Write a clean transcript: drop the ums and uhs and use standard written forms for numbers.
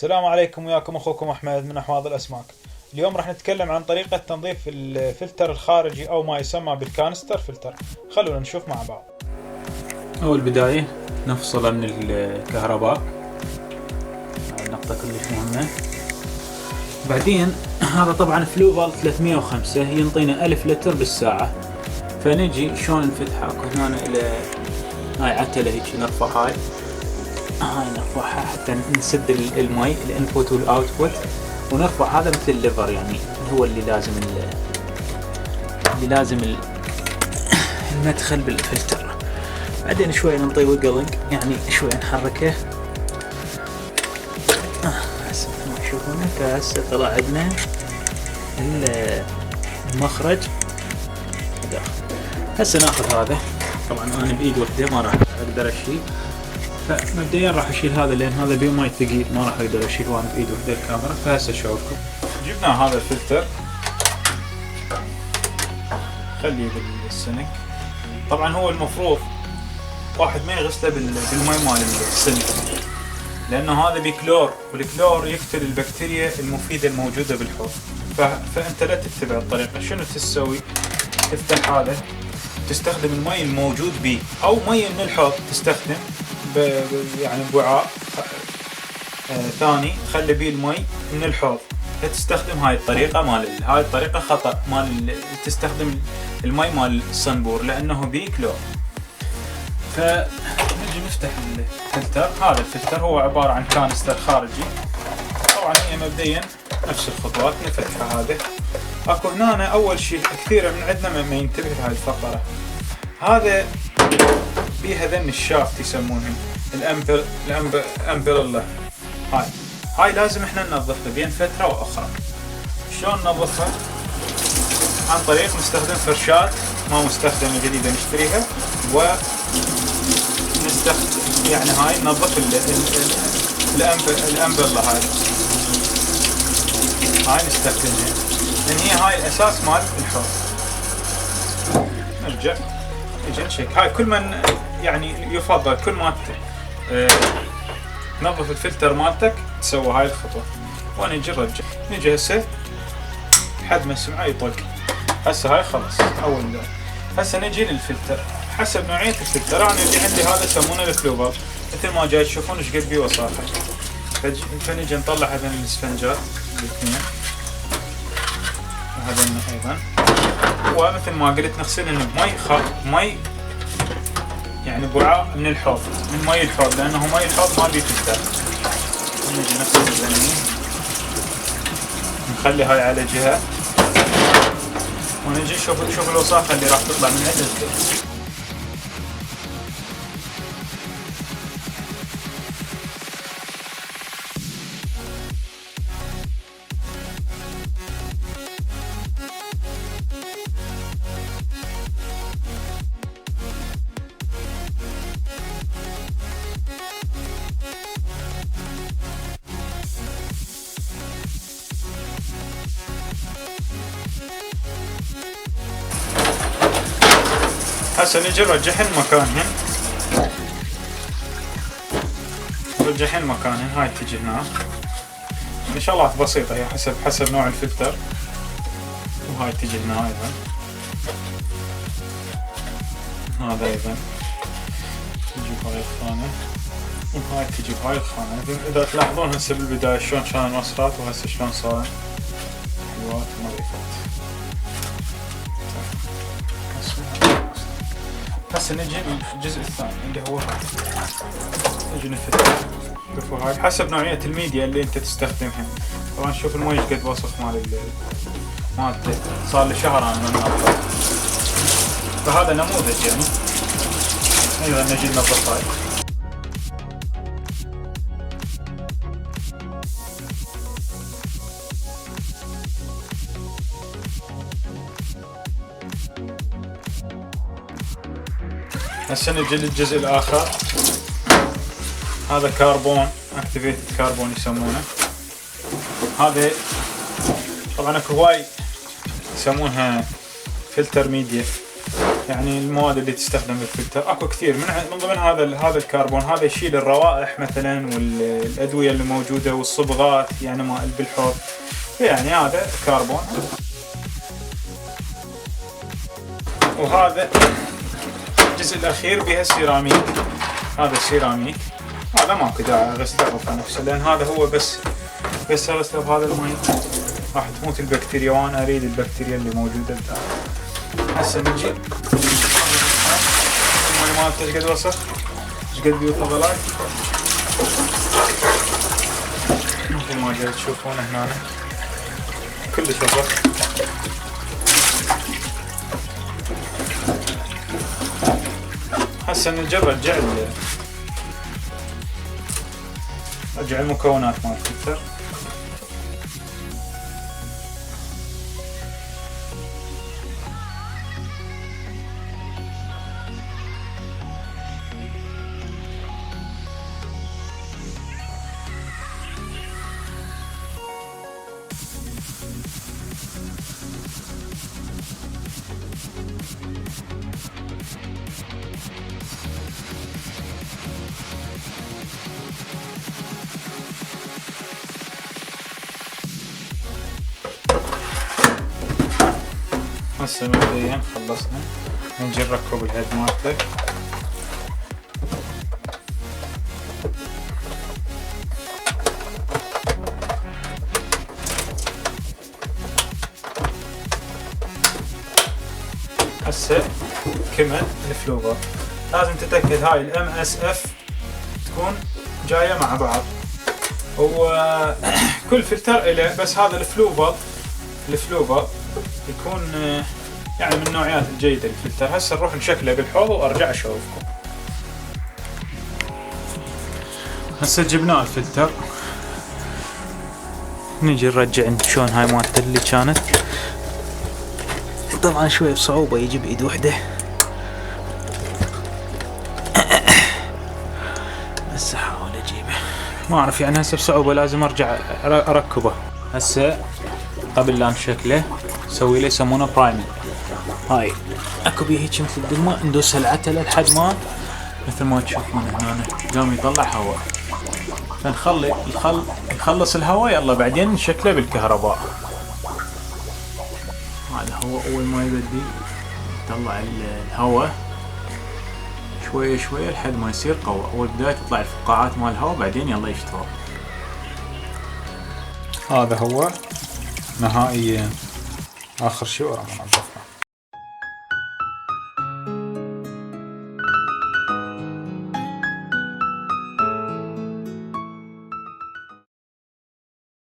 السلام عليكم، وياكم اخوكم احمد من احواض الاسماك. اليوم راح نتكلم عن طريقة تنظيف الفلتر الخارجي او ما يسمى بالكانستر فلتر. خلونا نشوف مع بعض. اول بداية نفصله من الكهرباء، هاي النقطة كلش مهمة. بعدين هذا طبعا فلوفال 305 ينطينا 1000 لتر بالساعة، فنجي شلون نفتحه. اكو هنا الى هاي عتلة هيك نرفع هاي نرفعها حتى نسد المي الانبوت والاوتبوت، ونرفع هذا مثل الليفر، يعني هو اللي لازم المدخل بالفلتر. بعدين شوي ننطي ويجلينج، يعني شوي نحركه. هسه مثل ما تشوفون هسه طلع عندنا المخرج داخل. هسه ناخذ هذا، طبعا انا بايد واحده ما راح اقدر اشيل، فمبدئيا راح اشيل هذا لان هذا بيه ماي ثقيل، ما راح اقدر اشيل وانا بايد واحده الكاميرا. فهسه اشوفكم. جبنا هذا الفلتر، خليه بالسنك. طبعا هو المفروض واحد ما يغسله بالماء مال السنك، لانه هذا بكلور، والكلور يقتل البكتيريا المفيده الموجوده بالحوض. فانت لا تتبع الطريقه. شنو تسوي؟ تفتح هذا، تستخدم المي الموجود به، او مي من الحوض تستخدم يعني بوعاء ثاني تخلي بيه المي من الحوض. تستخدم هاي الطريقه هاي الطريقه خطا، تستخدم المي مال الصنبور لانه بيه كلور. فنجي نفتح الفلتر. هذا الفلتر هو عباره عن كانستر خارجي. طبعا هي مبدئيا نفس الخطوات نفتحها. هذا اكو هنا اول شيء كثير من عندنا ما ينتبه لهاي الفقره. هذا بيها ذن الشافت يسمونهم الامبريلا. هاي لازم احنا ننظفها بين فتره واخرى. شلون ننظفها؟ عن طريق نستخدم فرشات ما مستخدمه جديده نشتريها، ونستخدم يعني هاي ننظف الامبريلا. هاي نستخدمها لان هي هاي الاساس مال الحوض. نرجع نجي نشيك. هاي كل من يعني يفضل كل ما تنظف الفلتر مالتك تسوي هاي الخطوة. ونجي نرجع. نجي هسه لحد ما السمعة يطق. هسه هاي خلص اول دور. هسه نجي للفلتر حسب نوعية الفلتر. انا اللي عندي هذا يسمونه الفلوفال، مثل ما جاي تشوفون ايش قد بيه وصافة. فنجي نطلع هذين الاسفنجات الاثنين، وهذين ايضا، ومثل ما قلت نغسلهم بمي يعني بوعاء من الحوض، من مي الحوض، لانه مي الحوض ما بيه فلتر. نجي نغسل الزنين، نخلي هاي على جهة، ونجي نشوف الوساخة اللي راح تطلع من عند الفلتر. هسه نجي نرجعهن مكانهن. هاي تجي هنا. شغلات بسيطة هي حسب نوع الفلتر. وهاي تجي هنا ايضا. هذا ايضا تجي بهاي الخانة، وهاي تجي بهاي الخانة. اذا تلاحظون هسه بالبداية شلون كان وسخات، وهسه شلون صار حلوات ونظيفات. هسه نجي للجزء الثاني اللي هو هذا. نجي نفتح. شوفوا هاي حسب نوعية الميديا اللي انت تستخدمها. طبعا شوف المي قد وسخ مالته. صار لي شهر انا من نظفه. فهذا نموذج يعني. ايضا نجي ننظف هاي. هسه نجي للجزء الآخر. هذا كربون، اكتيفيتد كربون يسمونه. هذا طبعا اكو هواي يسمونها فلتر ميديا. يعني المواد اللي تستخدم بالفلتر اكو كثير، من ضمن هذا الكربون، هذا يشيل الروائح مثلا والادويه اللي موجوده والصبغات يعني ماء بالحوض، يعني هذا كربون. وهذا الجزء الاخير بها السيراميك، هذا السيراميك هذا ماكو داعي غسله رفع نفسه، لان هذا هو بس غسله بهذا المي راح تموت البكتيريا، وانا اريد البكتيريا اللي موجوده بداخل. هسه نجي المي مالته ايش قد وسخ، ايش قد بيه فضلات، مثل ما جاي تشوفون هنا كلش وسخ. هسه نجي رجع المكونات مال الفلتر. هسه مبدئيا خلصنا، نجي نركب الهيد مالته. هسه كمل الفلوفر، لازم تتأكد هاي الام اس اف تكون جاية مع بعض، وكل فلتر إله، بس هذا الفلوفر يكون يعني من النوعيات الجيدة للفلتر. هسه نروح نشكله بالحوض وارجع اشوفكم. هسه جبناه الفلتر، نجي نرجع شلون هاي مالته اللي كانت، طبعا شوي بصعوبة يجي بإيد وحدة، بس احاول اجيبه، ما اعرف يعني هسه بصعوبة لازم ارجع اركبه. هسه قبل لا نشكله نسوي له يسمونه برايمنج. هاي اكو بيه هيك مثل الدمى، ندوسها العتلة لحد ما مثل ما تشوفون هنا قام يطلع هواء، فنخلي يخلص الهواء، يلا بعدين نشكله بالكهرباء. هذا هو اول ما يبدي يطلع الهواء شوية شوية لحد ما يصير قوي، اول بداية تطلع الفقاعات مال الهواء، بعدين يلا يشتغل. هذا هو نهائيا اخر شيء ورا ما ننظف.